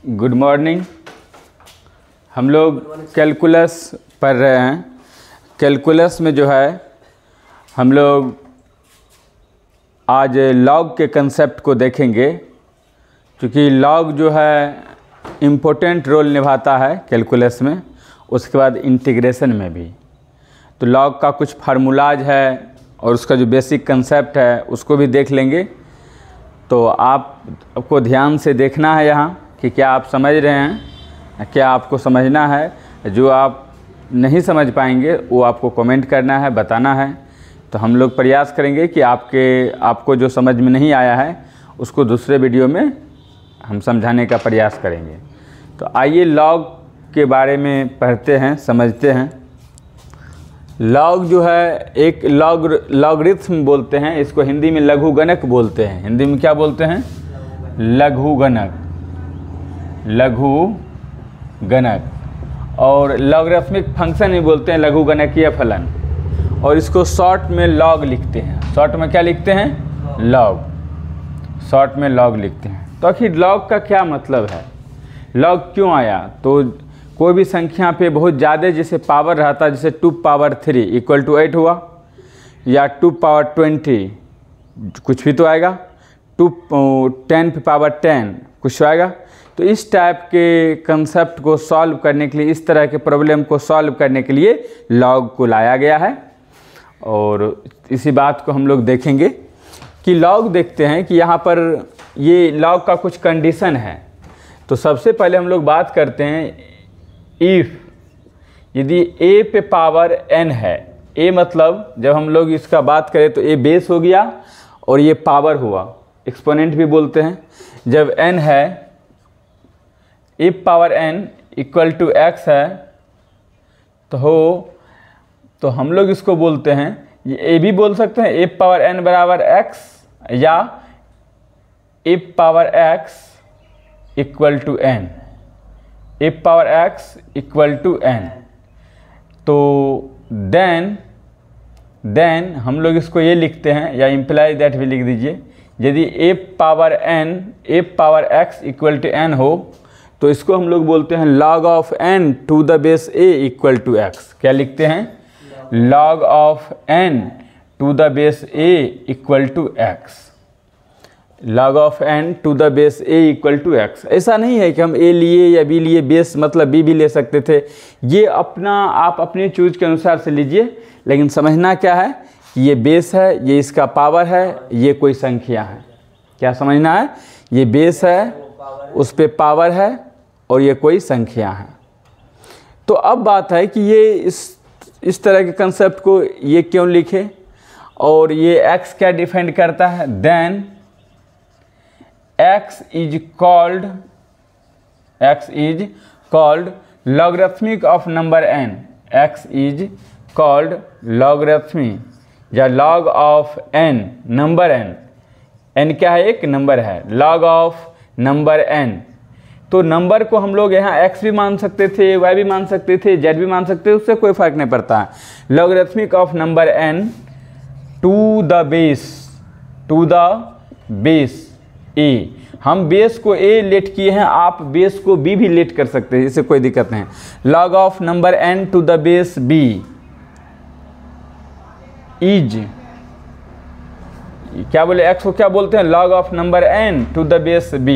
Good morning. हम लोग calculus पढ़ रहे हैं। कैलकुलस में जो है हम लोग आज लॉग के कंसेप्ट को देखेंगे, क्योंकि लॉग जो है इम्पोर्टेंट रोल निभाता है कैलकुलस में, उसके बाद इंटीग्रेशन में भी। तो लॉग का कुछ फार्मूलाज है और उसका जो बेसिक कंसेप्ट है उसको भी देख लेंगे। तो आपको ध्यान से देखना है यहाँ कि क्या आप समझ रहे हैं, क्या आपको समझना है। जो आप नहीं समझ पाएंगे वो आपको कमेंट करना है, बताना है। तो हम लोग प्रयास करेंगे कि आपको जो समझ में नहीं आया है उसको दूसरे वीडियो में हम समझाने का प्रयास करेंगे। तो आइए लॉग के बारे में पढ़ते हैं, समझते हैं। लॉग जो है एक लॉगरिथम बोलते हैं, इसको हिंदी में लघुगणक बोलते हैं। हिंदी में क्या बोलते हैं? लघुगणक। और लॉगरिथमिक फंक्शन भी बोलते हैं लघुगणकीय फलन। और इसको शॉर्ट में लॉग लिखते हैं। शॉर्ट में क्या लिखते हैं? लॉग। शॉर्ट में लॉग लिखते हैं। तो आखिर लॉग का क्या मतलब है? लॉग क्यों आया? तो कोई भी संख्या पे बहुत ज़्यादा जैसे पावर रहता है, जैसे 2 पावर 3 इक्वल टू 8 हुआ, या 2 पावर 20 कुछ भी तो आएगा, 10 पावर 10 कुछ आएगा। तो इस टाइप के कंसेप्ट को सॉल्व करने के लिए, इस तरह के प्रॉब्लम को सॉल्व करने के लिए लॉग को लाया गया है। और इसी बात को हम लोग देखेंगे कि लॉग देखते हैं कि यहाँ पर ये लॉग का कुछ कंडीशन है। तो सबसे पहले हम लोग बात करते हैं इफ़ यदि a पे पावर n है, a मतलब जब हम लोग इसका बात करें तो a बेस हो गया और ये पावर हुआ, एक्सपोनेंट भी बोलते हैं। जब n है, a power n equal to x है तो हम लोग इसको बोलते हैं, ये a भी बोल सकते हैं, a पावर n बराबर x, या a power x equal to n, a power x equal to n। तो देन हम लोग इसको ये लिखते हैं, या इम्प्लाई दैट भी लिख दीजिए। यदि a power x equal to n हो तो इसको हम लोग बोलते हैं log of n to the base a equal to x। क्या लिखते हैं? log of n to the base a equal to x। log of n to the base a equal to x। ऐसा नहीं है कि हम a लिए या b लिए, बेस मतलब b भी ले सकते थे। ये आप अपने चूज के अनुसार से लीजिए, लेकिन समझना क्या है कि ये बेस है, ये इसका पावर है, ये कोई संख्या है। क्या समझना है? ये बेस है, उस पे पावर है और ये कोई संख्या है। तो अब बात है कि ये इस तरह के कंसेप्ट को ये क्यों लिखे, और ये x क्या डिफाइन करता है? Then x is called logarithmic of number n। x is called logarithmic या log of n, number n। n क्या है? एक नंबर है। log of number n। तो नंबर को हम लोग यहाँ x भी मान सकते थे, y भी मान सकते थे, z भी मान सकते थे, उससे कोई फर्क नहीं पड़ता है। logarithmic of number n to the base a। हम बेस को a लेट किए हैं, आप बेस को b भी लेट कर सकते हैं, इससे कोई दिक्कत नहीं। log of number n to the base b is, क्या बोले, x को क्या बोलते हैं? log of number n to the base b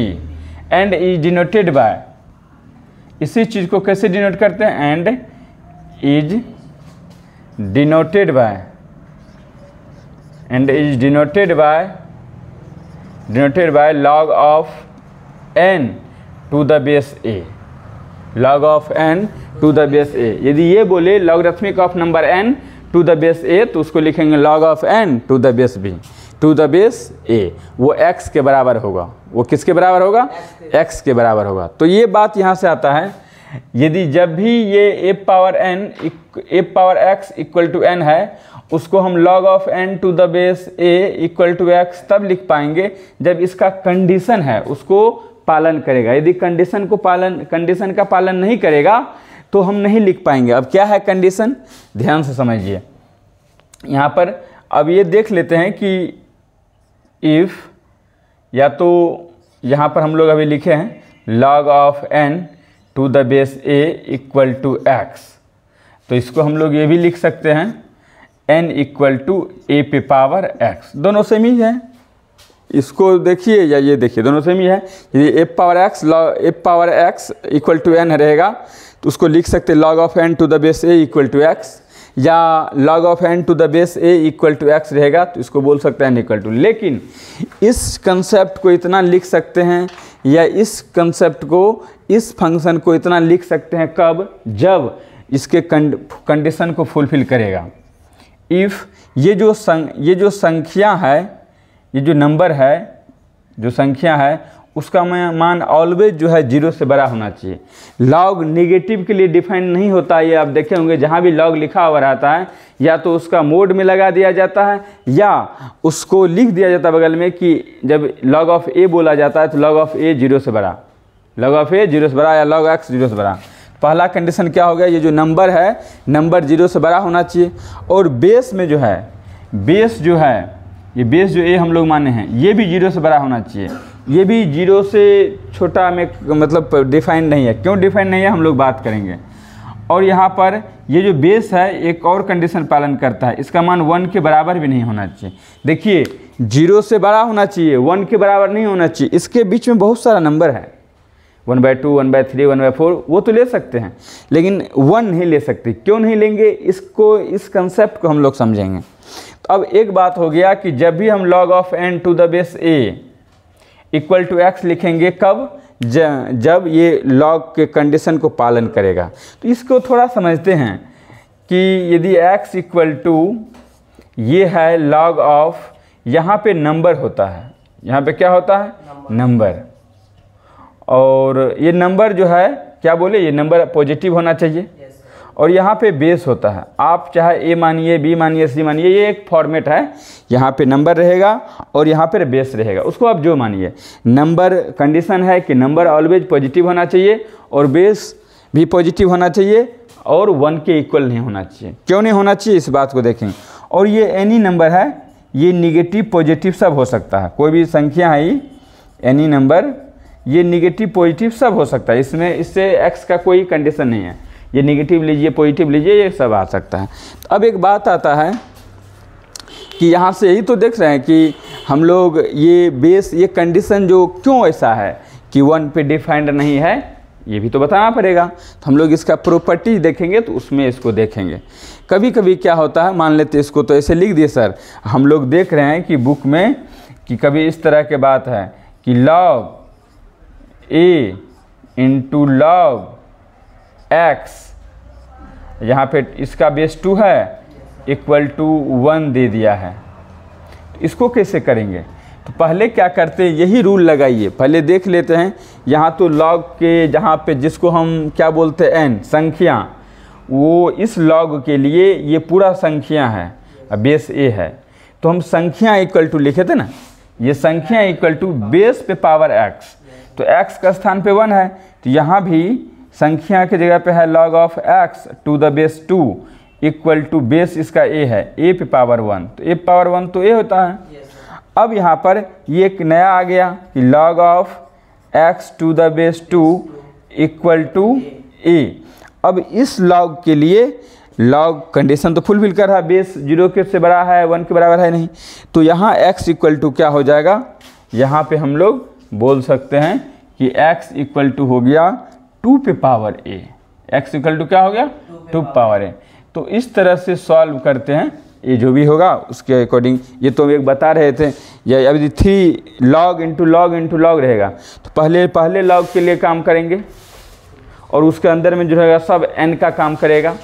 and is denoted by. इसी चीज को कैसे डिनोट करते हैं? And is denoted by log of n to the base a। log of n to the base a। यदि ये बोले logarithmic of number n to the base a तो उसको लिखेंगे log of n to the base b to the base a। वो x के बराबर होगा। वो किसके बराबर होगा? x के बराबर होगा। तो ये बात यहाँ से आता है, यदि जब भी ये a power x equal to n है, उसको हम log of n to the base a equal to x तब लिख पाएंगे जब इसका कंडीशन है उसको पालन करेगा। यदि कंडीशन का पालन नहीं करेगा तो हम नहीं लिख पाएंगे। अब क्या है कंडीशन? ध्यान से समझिए। यहाँ पर अब ये देख लेते हैं कि इफ़, या तो यहाँ पर हम लोग अभी लिखे हैं log of n to the base a equal to x। तो इसको हम लोग ये भी लिख सकते हैं n इक्वल टू a पे पावर x। दोनों सेम ही है, इसको देखिए या ये देखिए, दोनों सेम ही है। यदि f power x equal to n रहेगा तो उसको लिख सकते हैं log of n to the base a equal to x, या log of n to the base a equal to x रहेगा तो इसको बोल सकते हैं n इक्वल टू। लेकिन इस कंसेप्ट को इतना लिख सकते हैं, या इस कंसेप्ट को, इस फंक्शन को इतना लिख सकते हैं कब, जब इसके कंडीशन को फुलफिल करेगा। इफ़ ये जो संख्या है, ये जो नंबर है, जो संख्या है, उसका मान ऑलवेज जो है 0 से बड़ा होना चाहिए। लॉग नेगेटिव के लिए डिफाइन नहीं होता, ये आप देखे होंगे जहाँ भी लॉग लिखा हुआ रहता है या तो उसका मोड में लगा दिया जाता है या उसको लिख दिया जाता है बगल में कि जब लॉग ऑफ ए बोला जाता है तो लॉग ऑफ ए 0 से बड़ा, लॉग ऑफ ए 0 से बड़ा या लॉग एक्स 0 से बड़ा। पहला कंडीशन क्या हो गया, ये जो नंबर है, नंबर 0 से बड़ा होना चाहिए। और बेस में जो है, बेस जो है, ये बेस जो ए हम लोग माने हैं, ये भी 0 से बड़ा होना चाहिए। ये भी 0 से छोटा में मतलब डिफाइन नहीं है। क्यों डिफाइन नहीं है हम लोग बात करेंगे। और यहाँ पर ये जो बेस है एक और कंडीशन पालन करता है, इसका मान 1 के बराबर भी नहीं होना चाहिए। देखिए 0 से बड़ा होना चाहिए, 1 के बराबर नहीं होना चाहिए। इसके बीच में बहुत सारा नंबर है, 1/2, 1/3, 1/4, वो तो ले सकते हैं, लेकिन 1 नहीं ले सकते। क्यों नहीं लेंगे, इसको, इस कंसेप्ट को हम लोग समझेंगे। तो अब एक बात हो गया कि जब भी हम log of n to the base a equal to x लिखेंगे, कब, जब ये log के कंडीशन को पालन करेगा। तो इसको थोड़ा समझते हैं कि यदि x इक्वल टू ये है log ऑफ, यहाँ पे नंबर होता है, यहाँ पे क्या होता है, नंबर। और ये नंबर जो है क्या बोले, ये नंबर पॉजिटिव होना चाहिए। और यहाँ पे बेस होता है, आप चाहे ए मानिए, बी मानिए, सी मानिए, ये एक फॉर्मेट है। यहाँ पे नंबर रहेगा और यहाँ पे बेस रहेगा, उसको आप जो मानिए। नंबर कंडीशन है कि नंबर ऑलवेज पॉजिटिव होना चाहिए और बेस भी पॉजिटिव होना चाहिए और 1 के इक्वल नहीं होना चाहिए। क्यों नहीं होना चाहिए इस बात को देखें। और ये एनी नंबर है, ये निगेटिव पॉजिटिव सब हो सकता है, कोई भी संख्या है ये एनी नंबर, ये निगेटिव पॉजिटिव सब हो सकता है। इसमें इससे x का कोई कंडीशन नहीं है, ये नेगेटिव लीजिए, पॉजिटिव लीजिए, ये सब आ सकता है। तो अब एक बात आता है कि यहाँ से यही तो देख रहे हैं कि हम लोग ये बेस, ये कंडीशन जो क्यों ऐसा है कि 1 पे डिफाइंड नहीं है, ये भी तो बताना पड़ेगा। तो हम लोग इसका प्रॉपर्टी देखेंगे तो उसमें इसको देखेंगे। कभी कभी क्या होता है, मान लेते इसको तो ऐसे लिख दिए सर, हम लोग देख रहे हैं कि बुक में कि कभी इस तरह के बात है कि log a इंटू log x, यहाँ पे इसका बेस 2 है, इक्वल टू 1 दे दिया है। तो इसको कैसे करेंगे, तो पहले क्या करते हैं, यही रूल लगाइए। पहले देख लेते हैं, यहाँ तो log के जहाँ पे जिसको हम क्या बोलते हैं n संख्या, वो इस log के लिए ये पूरा संख्या है, बेस a है। तो हम संख्या इक्वल टू लिखे थे ना, ये संख्या इक्वल टू बेस पे पावर x, तो x का स्थान पे 1 है, तो यहाँ भी संख्या की जगह पे है log of x to the base 2 equal to base इसका a है, a पे पावर 1, तो a पावर 1 तो a होता है। अब यहाँ पर ये एक नया आ गया कि log of x to the base 2 equal to a। अब इस log के लिए log कंडीशन तो फुलफिल कर रहा है, बेस 0 के से बड़ा है, 1 के बराबर है नहीं, तो यहाँ x इक्वल टू क्या हो जाएगा, यहाँ पे हम लोग बोल सकते हैं कि x इक्वल टू हो गया 2 पे power a। x equal to क्या हो गया, 2 पावर a। तो इस तरह से सॉल्व करते हैं, ये जो भी होगा उसके अकॉर्डिंग। ये तो एक बता रहे थे, या अभी 3 log इंटू log रहेगा, तो पहले log के लिए काम करेंगे और उसके अंदर में जो रहेगा सब n का काम करेगा।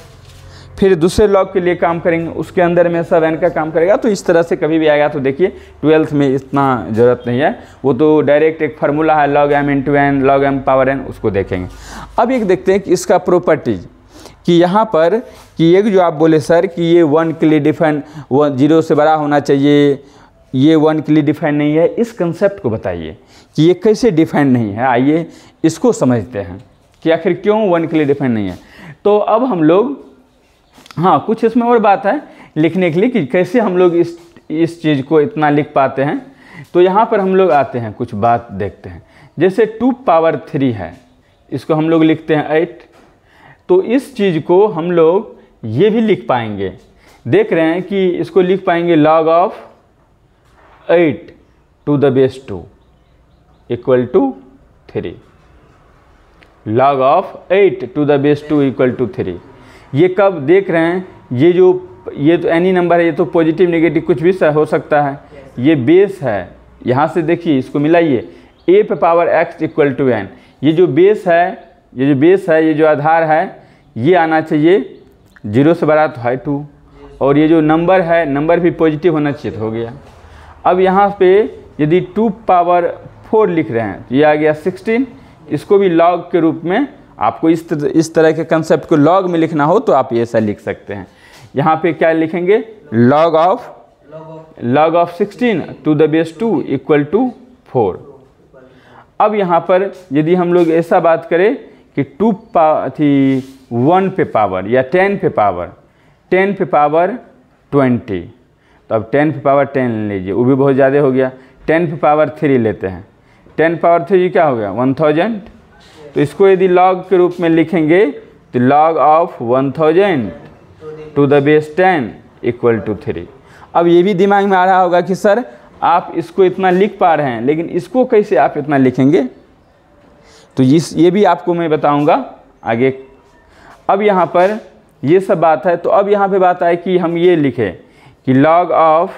फिर दूसरे log के लिए काम करेंगे, उसके अंदर में सब n का काम करेगा। तो इस तरह से कभी भी आएगा। तो देखिए 12th में इतना ज़रूरत नहीं है, वो तो डायरेक्ट एक फार्मूला है log m into n, log m power n, उसको देखेंगे। अब एक देखते हैं कि इसका प्रॉपर्टीज, कि यहाँ पर कि एक जो आप बोले सर कि ये 1 के लिए डिफाइन, 0 से बड़ा होना चाहिए, ये 1 के लिए डिफाइन नहीं है, इस कंसेप्ट को बताइए कि ये कैसे डिफाइन नहीं है। आइए इसको समझते हैं कि आखिर क्यों 1 के लिए डिफाइन नहीं है। तो अब हम लोग, हाँ कुछ इसमें और बात है लिखने के लिए कि कैसे हम लोग इस चीज़ को इतना लिख पाते हैं। तो यहाँ पर हम लोग आते हैं, कुछ बात देखते हैं। जैसे 2 पावर 3 है, इसको हम लोग लिखते हैं 8। तो इस चीज़ को हम लोग ये भी लिख पाएंगे, देख रहे हैं कि इसको लिख पाएंगे log of 8 to the base 2 equal to 3। log of 8 to the base 2 equal to 3। ये कब देख रहे हैं, ये तो एनी नंबर है, ये तो पॉजिटिव नेगेटिव कुछ भी हो सकता है। ये बेस है, यहाँ से देखिए इसको मिलाइए, a पे power x equal to n। ये जो बेस है, ये जो आधार है, ये आना चाहिए 0 से बड़ा तो है 2, और ये जो नंबर है, नंबर भी पॉजिटिव होना चाहिए, तो हो गया। अब यहाँ पे यदि 2 पावर 4 लिख रहे हैं तो ये आ गया 16। इसको भी लॉग के रूप में, आपको इस तरह के कंसेप्ट को लॉग में लिखना हो तो आप ऐसा लिख सकते हैं। यहाँ पे क्या लिखेंगे, log of 16 to the base 2 equal to 4। अब यहाँ पर यदि हम लोग ऐसा बात करें कि 1 पे पावर या 10 पे पावर 20, तो अब 10 पे पावर 10 ले लीजिए, वो भी बहुत ज़्यादा हो गया। 10 पे पावर 3 लेते हैं, 10 पावर 3 क्या हो गया 1000। तो इसको यदि log के रूप में लिखेंगे तो log of 1000 to the base 10 equal to 3। अब ये भी दिमाग में आ रहा होगा कि सर आप इसको इतना लिख पा रहे हैं, लेकिन इसको कैसे आप इतना लिखेंगे, तो ये भी आपको मैं बताऊंगा आगे। अब यहाँ पर ये सब बात है, तो अब यहाँ पे बात है कि हम ये लिखें कि log of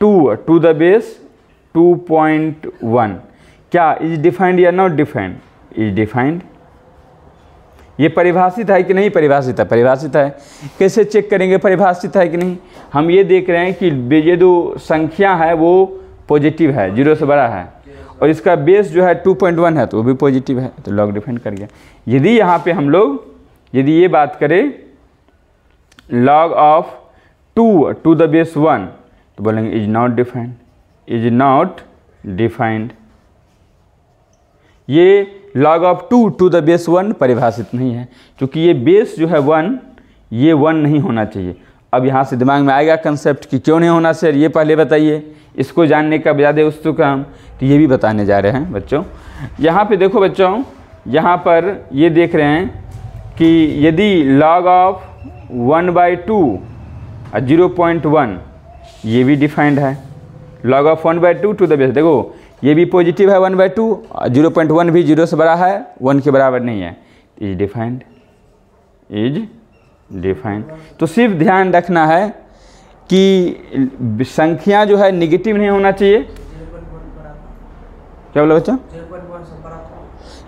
2 to the base 2.1 क्या इज डिफाइंड या नॉट डिफाइंड, इज डिफाइंड। ये परिभाषित है कि नहीं परिभाषित है, परिभाषित है। कैसे चेक करेंगे परिभाषित है कि नहीं, हम ये देख रहे हैं कि ये जो संख्या है वो पॉजिटिव है, 0 से बड़ा है, और इसका बेस जो है 2.1 है तो वो भी पॉजिटिव है, तो लॉग डिफाइन कर गया। यदि यहाँ पे हम लोग यदि ये बात करें log of 2 to the base 1 तो बोलेंगे is not defined, is not defined. ये log of 2 to the base 1 परिभाषित नहीं है, क्योंकि ये बेस जो है 1, ये 1 नहीं होना चाहिए। अब यहाँ से दिमाग में आएगा कंसेप्ट कि क्यों नहीं होना सर, ये पहले बताइए, इसको जानने का ज़्यादा उत्सुक हम, तो ये भी बताने जा रहे हैं बच्चों। यहाँ पे देखो बच्चों, यहाँ पर ये देख रहे हैं कि यदि log ऑफ 1/2 और 0.1 ये भी डिफाइंड है। log of 1/2 to the base, देखो ये भी पॉजिटिव है 1/2 और 0.1 भी 0 से बड़ा है, 1 के बराबर नहीं है, इज डिफाइंड, इज डिफाइंड। तो सिर्फ ध्यान रखना है कि संख्या जो है निगेटिव नहीं होना चाहिए। क्या बोला बच्चा,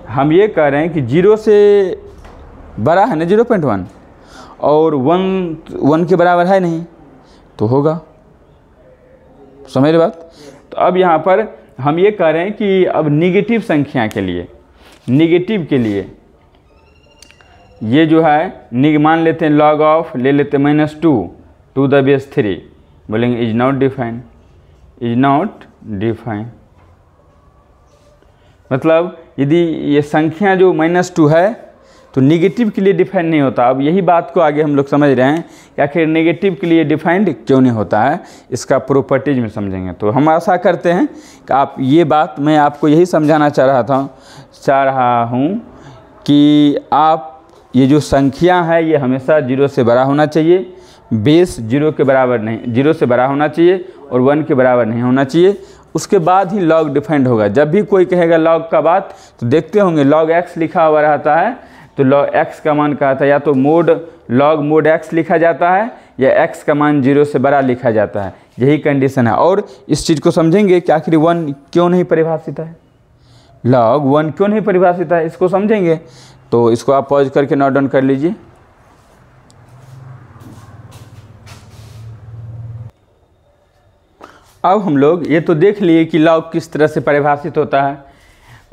हम ये कह रहे हैं कि 0 से बड़ा है ना 0.1, और 1 के बराबर है नहीं, तो होगा, समझ रहे बात। तो अब यहाँ पर हम ये कह रहे हैं कि अब निगेटिव संख्या के लिए, निगेटिव के लिए ये जो है मान लेते हैं log ऑफ, ले लेते हैं -2 to the base 3, बोलेंगे is not defined, is not defined. मतलब यदि ये संख्या जो -2 है तो निगेटिव के लिए डिफाइंड नहीं होता। अब यही बात को आगे हम लोग समझ रहे हैं कि आखिर निगेटिव के लिए डिफाइंड क्यों नहीं होता है, इसका प्रॉपर्टीज में समझेंगे। तो हम आशा करते हैं कि आप ये बात, मैं आपको यही समझाना चाह रहा हूँ कि आप ये जो संख्या है ये हमेशा 0 से बड़ा होना चाहिए, बेस 0 के बराबर नहीं, 0 से बड़ा होना चाहिए और 1 के बराबर नहीं होना चाहिए, उसके बाद ही log डिफाइंड होगा। जब भी कोई कहेगा log का बात तो देखते होंगे log x लिखा हुआ रहता है, तो log x का मान क्या था, या तो log mod x लिखा जाता है या x का मान 0 से बड़ा लिखा जाता है, यही कंडीशन है। और इस चीज़ को समझेंगे कि आखिर 1 क्यों नहीं परिभाषित है, log 1 क्यों नहीं परिभाषित है, इसको समझेंगे। तो इसको आप पॉज करके नोट डाउन कर लीजिए। अब हम लोग ये तो देख लिए कि log किस तरह से परिभाषित होता है,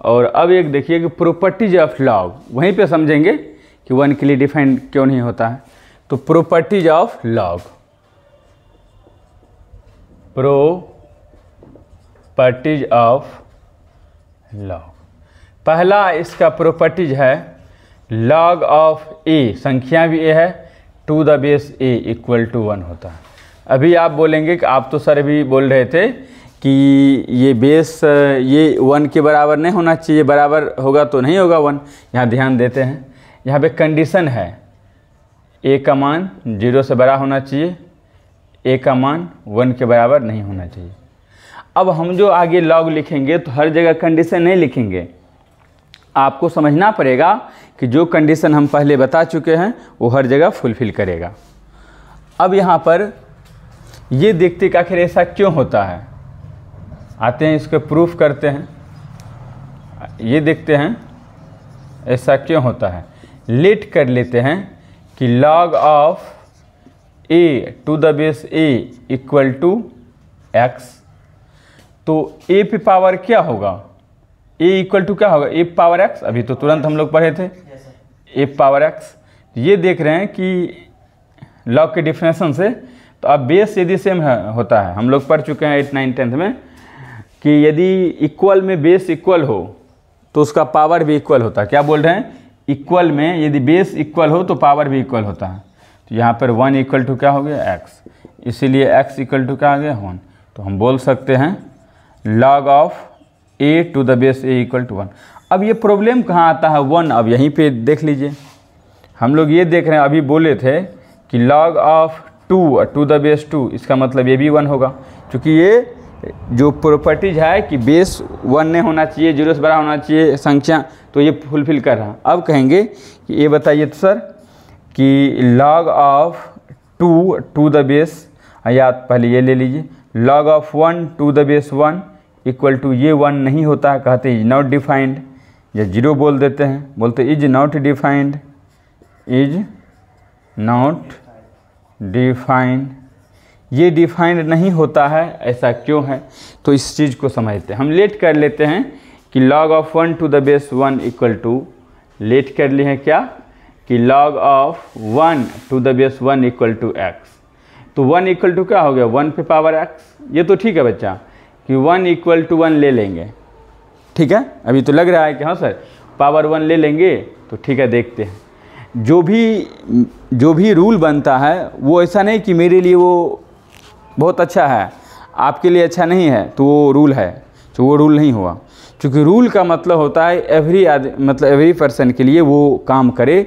और अब एक देखिए कि प्रॉपर्टीज ऑफ log, वहीं पे समझेंगे कि 1 के लिए डिफाइंड क्यों नहीं होता है। तो properties of log, properties of log, पहला इसका प्रॉपर्टीज है log ऑफ a, संख्या भी a है, to the base a equal to 1 होता है। अभी आप बोलेंगे कि आप तो सर भी बोल रहे थे कि ये बेस ये 1 के बराबर नहीं होना चाहिए, बराबर होगा तो नहीं होगा 1। यहाँ ध्यान देते हैं, यहाँ पे कंडीशन है a का मान 0 से बड़ा होना चाहिए, a का मान 1 के बराबर नहीं होना चाहिए। अब हम जो आगे लॉग लिखेंगे तो हर जगह कंडीशन नहीं लिखेंगे, आपको समझना पड़ेगा कि जो कंडीशन हम पहले बता चुके हैं वो हर जगह फुलफिल करेगा। अब यहाँ पर ये देखते कि आखिर ऐसा क्यों होता है, आते हैं इसको प्रूफ करते हैं। ये देखते हैं ऐसा क्यों होता है। लेट कर लेते हैं कि log of a to the base a equal to x, तो a पे पावर क्या होगा, a इक्वल टू क्या होगा, a पावर x, अभी तो तुरंत हम लोग पढ़े थे a पावर x। ये देख रहे हैं कि log के डिफिनेशन से, तो अब बेस यदि सेम होता है, हम लोग पढ़ चुके हैं 8, 9, 10 में कि यदि इक्वल में बेस इक्वल हो तो उसका पावर भी इक्वल होता है। क्या बोल रहे हैं, इक्वल में यदि बेस इक्वल हो तो पावर भी इक्वल होता है। तो यहाँ पर 1 इक्वल टू क्या हो गया x, इसीलिए x इक्वल टू क्या आ गया 1। तो हम बोल सकते हैं log of a to the base a equal to 1। अब ये प्रॉब्लम कहाँ आता है 1, अब यहीं पे देख लीजिए। हम लोग ये देख रहे हैं, अभी बोले थे कि log of 2 to the base 2, इसका मतलब ये भी 1 होगा, क्योंकि ये जो प्रॉपर्टीज है कि बेस 1 नहीं होना चाहिए, 0 से बड़ा होना चाहिए संख्या, तो ये फुलफिल कर रहा। अब कहेंगे कि ये बताइए तो सर कि log of 2 to the base, या पहले ये ले लीजिए, log of 1 to the base 1 equal to ये 1 नहीं होता है, कहते हैं इज नॉट डिफाइंड, या 0 बोल देते हैं, बोलते is not defined, is not defined. ये डिफाइंड नहीं होता है, ऐसा क्यों है, तो इस चीज़ को समझते हैं। हम लेट कर लेते हैं कि log of 1 to the base 1 equal to, let कर लिए हैं क्या कि log of 1 to the base 1 equal to x। तो 1 इक्वल टू क्या हो गया 1 पे पावर x। ये तो ठीक है बच्चा कि 1 इक्वल टू 1 ले लेंगे, ठीक है। अभी तो लग रहा है कि हाँ सर पावर 1 ले लेंगे, तो ठीक है देखते हैं। जो भी रूल बनता है वो ऐसा नहीं कि मेरे लिए वो बहुत अच्छा है, आपके लिए अच्छा नहीं है तो वो रूल है, तो वो रूल नहीं हुआ। क्योंकि रूल का मतलब होता है एवरी पर्सन के लिए वो काम करे,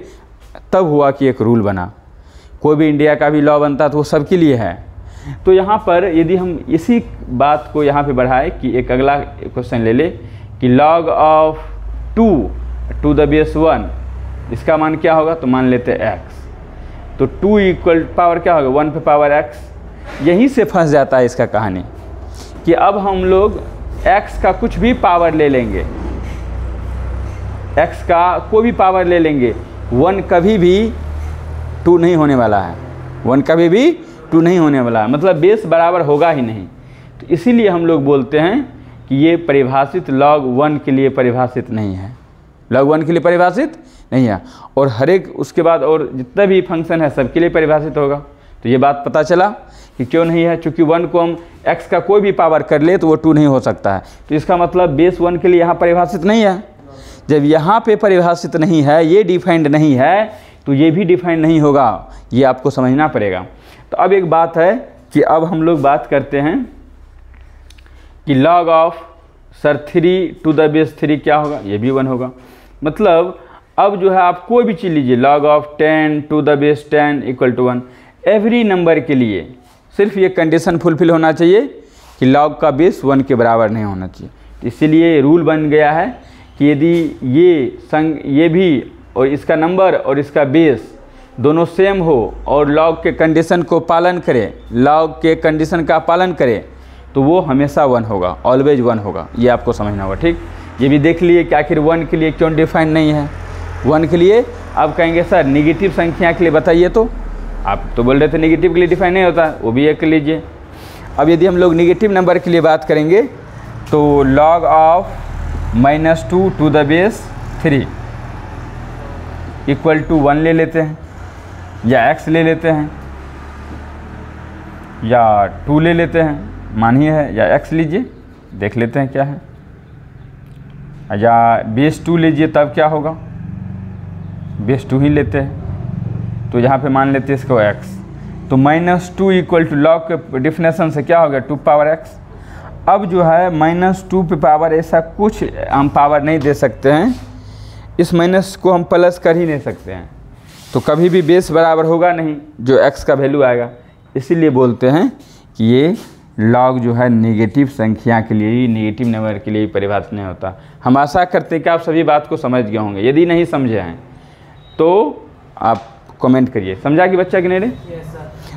तब हुआ कि एक रूल बना। कोई भी इंडिया का भी लॉ बनता तो वो सबके लिए है। तो यहाँ पर यदि हम इसी बात को यहाँ पे बढ़ाए कि एक अगला क्वेश्चन ले ले कि log of 2 to the base 1, इसका मान क्या होगा, तो मान लेते हैं x। तो 2 इक्वल पावर क्या होगा 1 पे पावर x। यहीं से फंस जाता है इसका कहानी कि अब हम लोग x का कुछ भी पावर ले लेंगे, x का कोई भी पावर ले लेंगे, 1 कभी भी 2 नहीं होने वाला है, 1 कभी भी 2 नहीं होने वाला है, मतलब बेस बराबर होगा ही नहीं। तो इसीलिए हम लोग बोलते हैं कि ये परिभाषित log 1 के लिए परिभाषित नहीं है, log 1 के लिए परिभाषित नहीं है। और हर एक उसके बाद और जितना भी फंक्शन है सबके लिए परिभाषित होगा। तो ये बात पता चला कि क्यों नहीं है, चूँकि 1 को हम x का कोई भी पावर कर ले तो वो 2 नहीं हो सकता है। तो इसका मतलब बेस 1 के लिए यहाँ परिभाषित नहीं है। जब यहाँ पे परिभाषित नहीं है, ये डिफाइंड नहीं है, तो ये भी डिफाइंड नहीं होगा, ये आपको समझना पड़ेगा। तो अब एक बात है कि अब हम लोग बात करते हैं कि log of sir 3 to the base 3 क्या होगा, ये भी 1 होगा। मतलब अब जो है आप कोई भी चीज़ लीजिए, log of 10 to the base 10 equal to 1, every number के लिए सिर्फ ये कंडीशन फुलफिल होना चाहिए कि log का बेस 1 के बराबर नहीं होना चाहिए। इसीलिए रूल बन गया है कि यदि ये भी और इसका नंबर और इसका बेस दोनों सेम हो और log के कंडीशन को पालन करे, log के कंडीशन का पालन करे, तो वो हमेशा 1 होगा, ऑलवेज 1 होगा। ये आपको समझना होगा, ठीक। ये भी देख लिए कि आखिर 1 के लिए क्यों डिफाइन नहीं है। 1 के लिए आप कहेंगे सर निगेटिव संख्या के लिए बताइए, तो आप तो बोल रहे थे नेगेटिव के लिए डिफाइन नहीं होता, वो भी एक लीजिए। अब यदि हम लोग नेगेटिव नंबर के लिए बात करेंगे तो log of -2 to the base 3 equal to 1 ले लेते हैं, या x ले लेते हैं, या 2 ले लेते हैं, मान ही है, या x लीजिए, देख लेते हैं क्या है, या बेस 2 लीजिए, तब क्या होगा, बेस 2 ही लेते हैं। तो यहाँ पे मान लेते हैं इसको x। तो -2 इक्वल टू log के डिफिनेशन से क्या हो गया 2 पावर x। अब जो है -2 पे पावर ऐसा कुछ हम पावर नहीं दे सकते हैं, इस माइनस को हम प्लस कर ही नहीं सकते हैं, तो कभी भी बेस बराबर होगा नहीं जो x का वैल्यू आएगा। इसीलिए बोलते हैं कि ये लॉग जो है नेगेटिव संख्या के लिए ही, नेगेटिव नंबर के लिए ही परिभाषित नहीं होता। हम आशा करते हैं कि आप सभी बात को समझ गए होंगे। यदि नहीं समझे हैं तो आप कमेंट करिए। समझा कि बच्चा कि नहीं रे?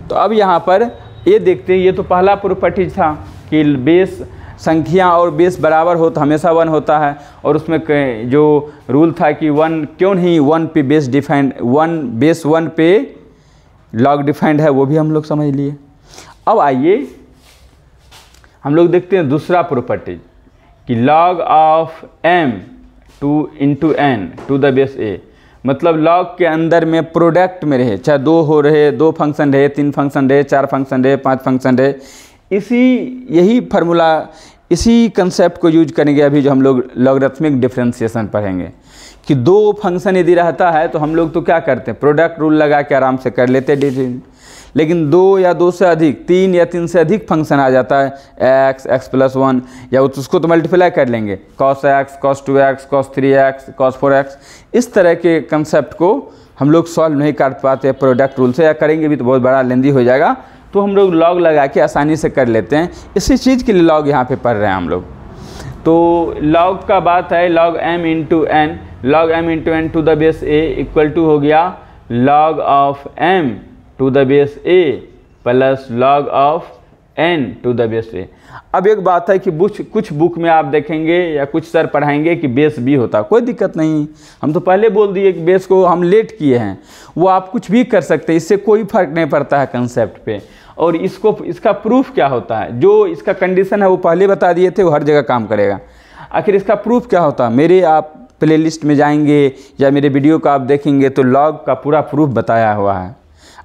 तो अब यहाँ पर ये देखते हैं, ये तो पहला प्रॉपर्टीज था कि बेस संख्या और बेस बराबर हो तो हमेशा 1 होता है, और उसमें जो रूल था कि 1 क्यों नहीं 1 पे बेस डिफाइंड, 1 बेस 1 पे लॉग डिफाइंड है, वो भी हम लोग समझ लिए। अब आइए हम लोग देखते हैं दूसरा प्रॉपर्टी कि log of m into n to the base a, मतलब लॉग के अंदर में प्रोडक्ट में रहे, चाहे 2 हो रहे, 2 फंक्शन रहे, 3 फंक्शन रहे, 4 फंक्शन रहे, 5 फंक्शन रहे, यही फार्मूला, इसी कंसेप्ट को यूज करेंगे अभी जो हम लोग लॉगरिथमिक डिफरेंशिएशन पढ़ेंगे कि 2 फंक्शन यदि रहता है तो हम लोग तो क्या करते हैं, प्रोडक्ट रूल लगा के आराम से कर लेते हैं। लेकिन 2 या 2 से अधिक, 3 या 3 से अधिक फंक्शन आ जाता है, x प्लस 1, या उसको तो मल्टीप्लाई कर लेंगे, cos x, cos 2x, cos 3x, cos 4x। इस तरह के कंसेप्ट को हम लोग सॉल्व नहीं कर पाते प्रोडक्ट रूल से, या करेंगे भी तो बहुत बड़ा लेंदी हो जाएगा, तो हम लोग लॉग लगा के आसानी से कर लेते हैं। इसी चीज़ के लिए लॉग यहाँ पे पढ़ रहे हैं हम लोग। तो लॉग का बात है log m into n, log m into n to the base a equal to हो गया log of m to the base a plus log of n to the base a। अब एक बात है कि कुछ बुक में आप देखेंगे या कुछ सर पढ़ाएंगे कि बेस b होता, कोई दिक्कत नहीं, हम तो पहले बोल दिए कि बेस को हम लेट किए हैं, वो आप कुछ भी कर सकते हैं, इससे कोई फर्क नहीं पड़ता है कंसेप्ट पे। और इसका प्रूफ क्या होता है, जो इसका कंडीशन है वो पहले बता दिए थे, वो हर जगह काम करेगा। आखिर इसका प्रूफ क्या होता है, मेरे आप प्लेलिस्ट में जाएंगे या मेरे वीडियो को आप देखेंगे तो लॉग का पूरा प्रूफ बताया हुआ है।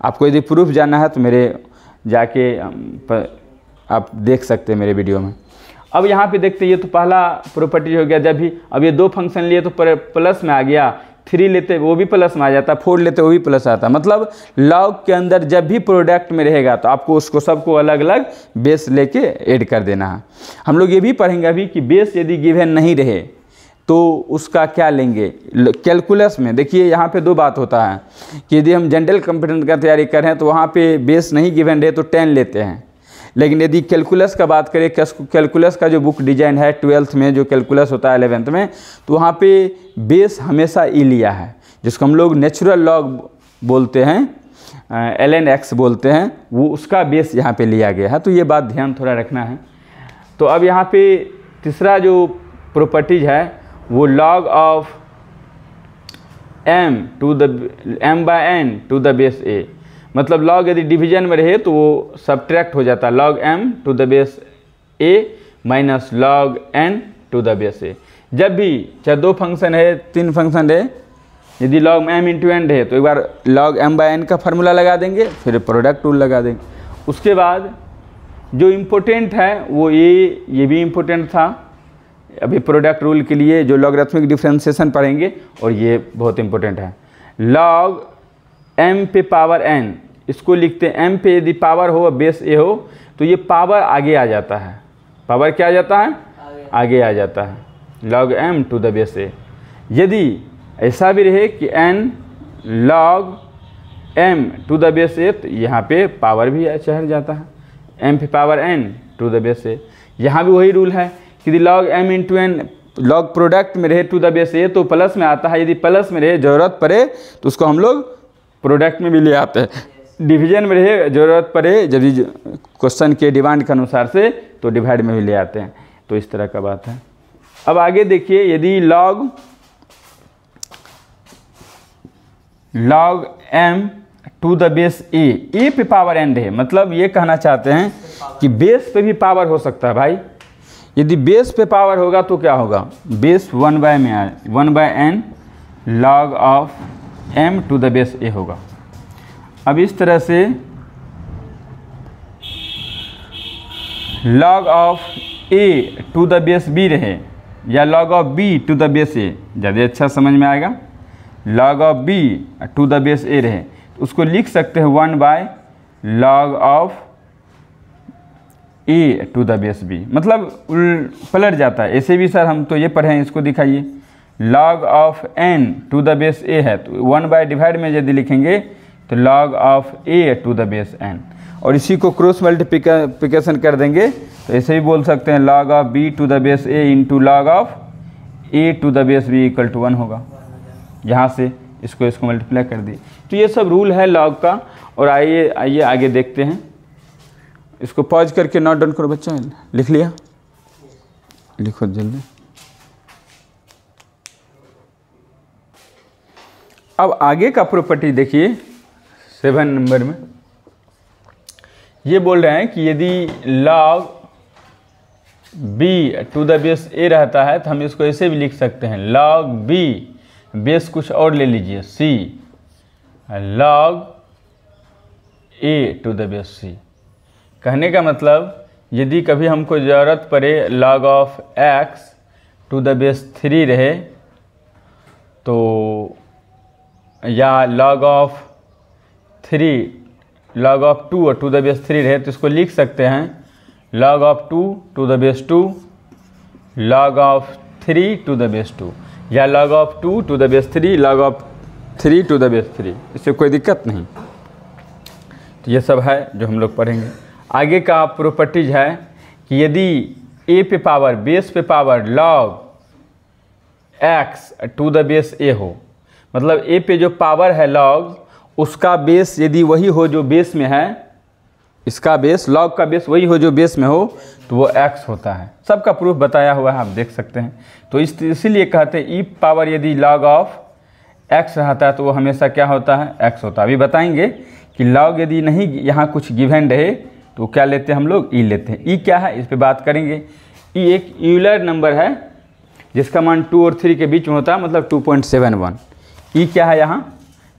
आपको यदि प्रूफ जानना है तो मेरे जाके आप देख सकते हैं मेरे वीडियो में। अब यहाँ पे देखते हैं, ये तो पहला प्रॉपर्टी हो गया, जब भी अब ये 2 फंक्शन लिए तो प्लस में आ गया, 3 लेते वो भी प्लस में आ जाता, 4 लेते वो भी प्लस आता। मतलब लॉग के अंदर जब भी प्रोडक्ट में रहेगा तो आपको उसको सबको अलग अलग बेस लेके ऐड कर देना है। हम लोग ये भी पढ़ेंगे अभी कि बेस यदि गिवन नहीं रहे तो उसका क्या लेंगे। कैलकुलस में देखिए यहाँ पे 2 बात होता है कि यदि हम जनरल कंप्यूटर का तैयारी कर रहे हैं तो वहाँ पे बेस नहीं गिवन रहे तो 10 लेते हैं, लेकिन यदि कैलकुलस का बात करें, कैलकुलस का जो बुक डिजाइन है 12th में जो कैलकुलस होता है 11th में, तो वहाँ पे बेस हमेशा ई लिया है, जिसको हम लोग नेचुरल लॉग बोलते हैं, ln x बोलते हैं, वो उसका बेस यहाँ पे लिया गया है। तो ये बात ध्यान थोड़ा रखना है। तो अब यहाँ पे तीसरा जो प्रॉपर्टीज है वो log of m by n to the base a, मतलब लॉग यदि डिवीजन में रहे तो वो सब्ट्रैक्ट हो जाता है, log m to the base a minus log n to the base a। जब भी चाहे 2 फंक्शन है, 3 फंक्शन है, यदि log m इंटू n रहे तो एक बार log m बाय n का फार्मूला लगा देंगे, फिर प्रोडक्ट रूल लगा देंगे। उसके बाद जो इम्पोर्टेंट है वो ये भी इम्पोर्टेंट था अभी प्रोडक्ट रूल के लिए, जो लॉगरिथमिक डिफरेंशिएशन पढ़ेंगे, और ये बहुत इम्पोर्टेंट है। log m पे पावर n, इसको लिखते हैं m पे यदि पावर हो बेस a हो तो ये पावर आगे आ जाता है, पावर क्या आ जाता है, आगे आ जाता है, log m to the base a। यदि ऐसा भी रहे कि n log m to the base a, तो यहाँ पे पावर भी चढ़ जाता है, m पे power n to the base a। यहाँ भी वही रूल है कि यदि log m into n log product में रहे टू द बेस a तो प्लस में आता है, यदि प्लस में रहे ज़रूरत पड़े तो उसको हम लोग प्रोडक्ट में भी ले आते हैं, डिवीजन में रहे ज़रूरत पड़े जब क्वेश्चन के डिमांड के अनुसार से तो डिवाइड में भी ले आते हैं। तो इस तरह का बात है। अब आगे देखिए, यदि log m to the base a पे पावर n रहे, मतलब ये कहना चाहते हैं कि बेस पे भी पावर हो सकता है भाई। यदि बेस पे पावर होगा तो क्या होगा, base 1 by n log of m to the base a होगा। अब इस तरह से log of a to the base b रहे या log of b to the base a, ज़्यादा अच्छा समझ में आएगा। log of b to the base a रहे तो उसको लिख सकते हैं 1 by log of A to the base B, मतलब पलट जाता है। ऐसे भी सर हम तो ये पढ़े हैं, इसको दिखाइए। log of n to the base a है तो 1/डिवाइड में यदि लिखेंगे तो log of a to the base n, और इसी को क्रॉस मल्टीप्लिकेशन कर देंगे तो ऐसे भी बोल सकते हैं log of b to the base a इंटू log of a to the base b equal to 1 होगा। यहाँ से इसको मल्टीप्लाई कर दिए। तो ये सब रूल है log का। और आइए आगे देखते हैं। इसको पॉज करके नोट डाउन करो बच्चा। लिख लिया? लिखो जल्दी। अब आगे का प्रॉपर्टी देखिए 7 नंबर में ये बोल रहे हैं कि यदि log b to the base a रहता है तो हम इसको ऐसे भी लिख सकते हैं log b, बेस कुछ और ले लीजिए c, log a to the base c। कहने का मतलब यदि कभी हमको ज़रूरत पड़े log of x to the base 3 रहे तो, या log of 2 to the base 3 रहे तो इसको लिख सकते हैं log of 2 to the base 2, log of 3 to the base 2, या log of 2 to the base 3, log of 3 to the base 3। इससे कोई दिक्कत नहीं। तो ये सब है जो हम लोग पढ़ेंगे। आगे का प्रॉपर्टीज है कि यदि a पे पावर, बेस पे power log x to the base a हो, मतलब a पे जो पावर है log, उसका बेस यदि वही हो जो बेस में है, इसका बेस log का बेस वही हो जो बेस में हो, तो वो x होता है। सबका प्रूफ बताया हुआ है, आप देख सकते हैं। तो इसीलिए कहते हैं e पावर यदि log ऑफ x रहता है तो वो हमेशा क्या होता है? x होता है। अभी बताएंगे कि log यदि नहीं यहाँ कुछ गिवन रहे तो क्या लेते हैं हम लोग? e लेते हैं। e क्या है इस पे बात करेंगे। e एक यूलर नंबर है जिसका मान 2 और 3 के बीच में होता है, मतलब 2.71। e क्या है यहाँ?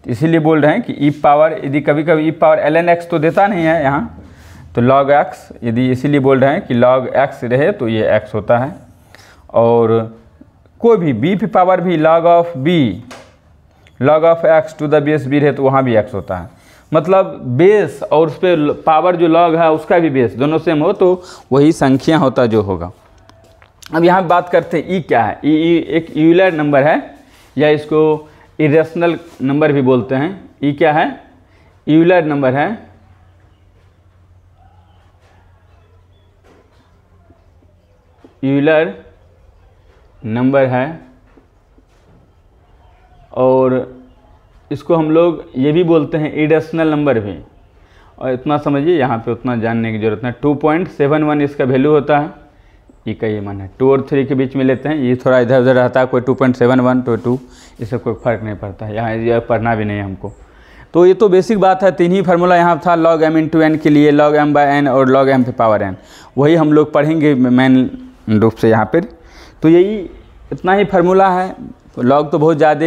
तो इसीलिए बोल रहे हैं कि e पावर यदि कभी कभी e पावर ln x तो देता नहीं है यहाँ, तो log x यदि, इसीलिए बोल रहे हैं कि log x रहे तो ये x होता है। और कोई भी b पे पावर भी log of x to the base b रहे तो वहाँ भी x होता है। मतलब बेस और उस पर पावर जो log है उसका भी बेस दोनों सेम हो तो वही संख्या होता जो होगा। अब यहाँ बात करते हैं e क्या है। e एक यूलर नंबर है, या इसको इरेशनल नंबर भी बोलते हैं। e क्या है? यूलर नंबर है। यूलर नंबर है, और इसको हम लोग ये भी बोलते हैं इरेशनल नंबर भी। और इतना समझिए, यहाँ पे उतना जानने की जरूरत नहीं। 2.71 इसका वैल्यू होता है। ई का ये मान है 2 और 3 के बीच में लेते हैं। ये थोड़ा इधर उधर रहता है, कोई 2.71 तो 2, इससे कोई फ़र्क नहीं पड़ता। यहाँ ये पढ़ना भी नहीं है हमको। तो ये तो बेसिक बात है। 3 ही फार्मूला यहाँ था log m इंटू n के लिए, log m/n और log m पे पावर n। वही हम लोग पढ़ेंगे मेन रूप से यहाँ पर। तो यही इतना ही फार्मूला है। log तो बहुत ज़्यादा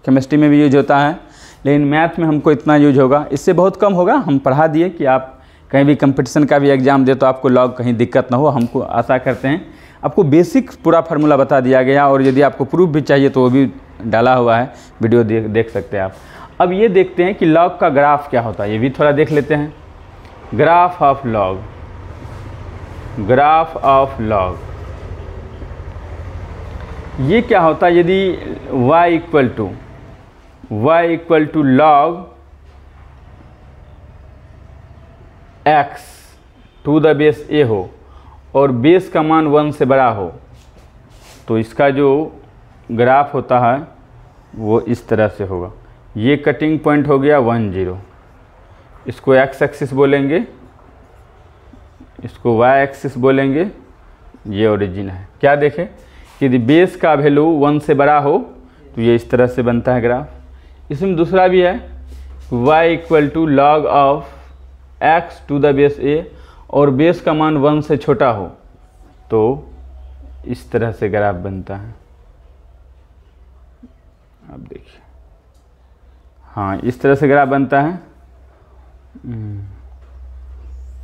केमिस्ट्री में भी यूज होता है, लेकिन मैथ में हमको इतना यूज होगा, इससे बहुत कम होगा। हम पढ़ा दिए कि आप कहीं भी कंपटीशन का भी एग्ज़ाम दे तो आपको log कहीं दिक्कत ना हो। हमको आशा करते हैं आपको बेसिक पूरा फार्मूला बता दिया गया, और यदि आपको प्रूफ भी चाहिए तो वो भी डाला हुआ है, वीडियो देख सकते हैं आप। अब ये देखते हैं कि log का ग्राफ क्या होता है, ये भी थोड़ा देख लेते हैं। Graph of log, graph of log ये क्या होता है? यदि y equal to log x to the base a हो और बेस का मान 1 से बड़ा हो, तो इसका जो ग्राफ होता है वो इस तरह से होगा। ये कटिंग पॉइंट हो गया 1 0, इसको x एक्सिस बोलेंगे, इसको y एक्सिस बोलेंगे, ये ओरिजिन है। क्या देखें कि यदि बेस का वैल्यू 1 से बड़ा हो तो ये इस तरह से बनता है ग्राफ। इसमें दूसरा भी है y equal to log of x to the base a और बेस का मान 1 से छोटा हो तो इस तरह से ग्राफ बनता है। अब देखिए, हाँ इस तरह से ग्राफ बनता है।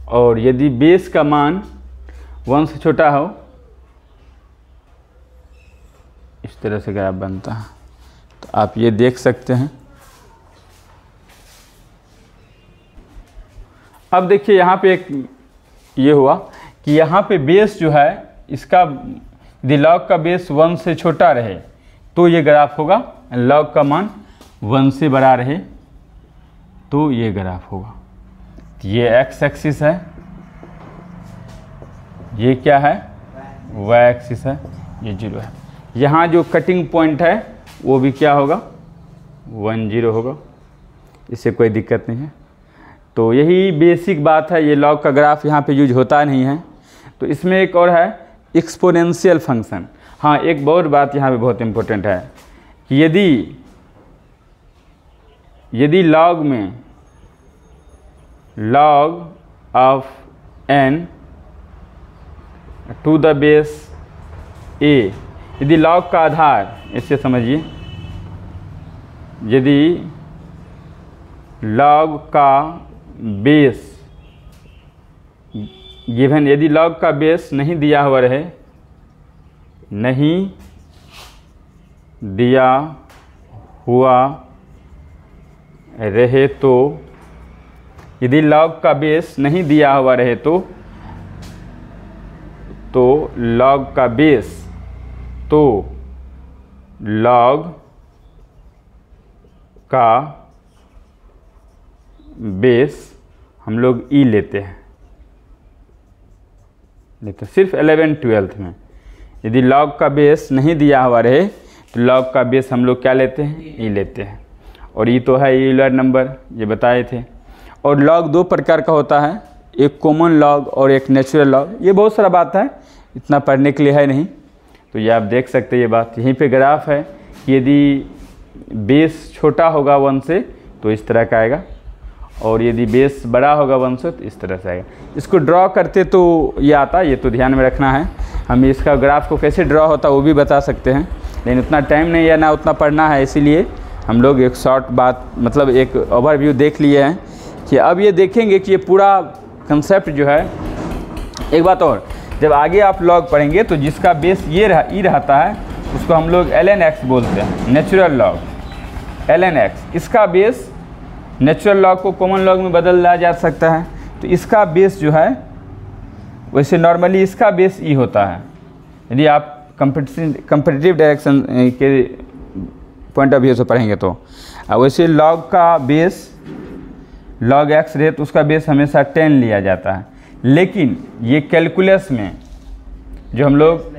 और यदि बेस का मान 1 से छोटा हो इस तरह से ग्राफ बनता है। तो आप ये देख सकते हैं। अब देखिए यहाँ पे एक ये हुआ कि यहाँ पे बेस जो है इसका, यदि लॉग का बेस 1 से छोटा रहे तो ये ग्राफ होगा, लॉग का मान 1 से बड़ा रहे तो ये ग्राफ होगा। ये एक्स एक्सिस है, ये क्या है, वाई एक्सिस है, ये 0 है। यहाँ जो कटिंग पॉइंट है वो भी क्या होगा, 1 0 होगा, इससे कोई दिक्कत नहीं है। तो यही बेसिक बात है, ये लॉग का ग्राफ यहाँ पे यूज होता नहीं है। तो इसमें एक और है एक्सपोनेंशियल फंक्शन। हाँ, एक बहुत बात यहाँ पे बहुत इम्पोर्टेंट है कि यदि लॉग में log of n to the base a, यदि log का आधार, इससे समझिए, यदि log का बेस गिवन, यदि log का बेस नहीं दिया हुआ रहे, नहीं दिया हुआ रहे तो, यदि log का बेस नहीं दिया हुआ रहे तो log का बेस, तो log का बेस हम लोग e लेते हैं, सिर्फ 11th-12th में। यदि log का बेस नहीं दिया हुआ रहे तो log का बेस हम लोग क्या लेते हैं, e लेते हैं। और e तो है यूलर नंबर, ये बताए थे। और लॉग 2 प्रकार का होता है, एक कॉमन लॉग और एक नेचुरल लॉग। ये बहुत सारा बात है, इतना पढ़ने के लिए है नहीं, तो ये आप देख सकते हैं। ये बात यहीं पे ग्राफ है कि यदि बेस छोटा होगा 1 से तो इस तरह का आएगा, और यदि बेस बड़ा होगा 1 से तो इस तरह से आएगा। इसको ड्रॉ करते तो ये आता, ये तो ध्यान में रखना है। हम इसका ग्राफ को कैसे ड्रॉ होता है वो भी बता सकते हैं, लेकिन उतना टाइम नहीं है ना उतना पढ़ना है, इसीलिए हम लोग एक शॉर्ट बात, मतलब एक ओवरव्यू देख लिए हैं कि अब ये देखेंगे कि ये पूरा कंसेप्ट जो है। एक बात और, जब आगे आप लॉग पढ़ेंगे तो जिसका बेस ये ई रहता है उसको हम लोग ln x बोलते हैं, नेचुरल लॉग ln x। इसका बेस नेचुरल लॉग को कॉमन लॉग में बदल दिया जा सकता है, तो इसका बेस जो है, वैसे नॉर्मली इसका बेस ई होता है। यदि आप कंपटीटिव डायरेक्शन के पॉइंट ऑफ व्यू से पढ़ेंगे तो, वैसे लॉग का बेस log x रहे तो उसका बेस हमेशा 10 लिया जाता है। लेकिन ये कैलकुलस में, जो हम लोग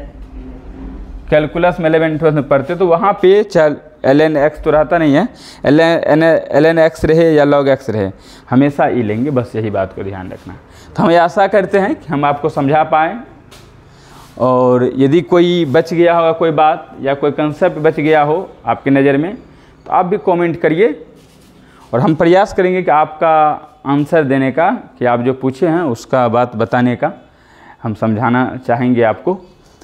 कैलकुलस में 11th-12th में पढ़ते तो वहाँ पे चाहे ln x तो रहता नहीं है, ln x रहे या log x रहे, हमेशा ई लेंगे, बस यही बात को ध्यान रखना। तो हम ये आशा करते हैं कि हम आपको समझा पाएँ, और यदि कोई बच गया होगा कोई बात या कोई कंसेप्ट बच गया हो आपकी नज़र में तो आप भी कमेंट करिए, और हम प्रयास करेंगे कि आपका आंसर देने का, कि आप जो पूछे हैं उसका बात बताने का हम समझाना चाहेंगे आपको।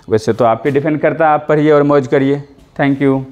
वैसे तो आप पे डिपेंड करता है, आप पढ़िए और मौज करिए। Thank you.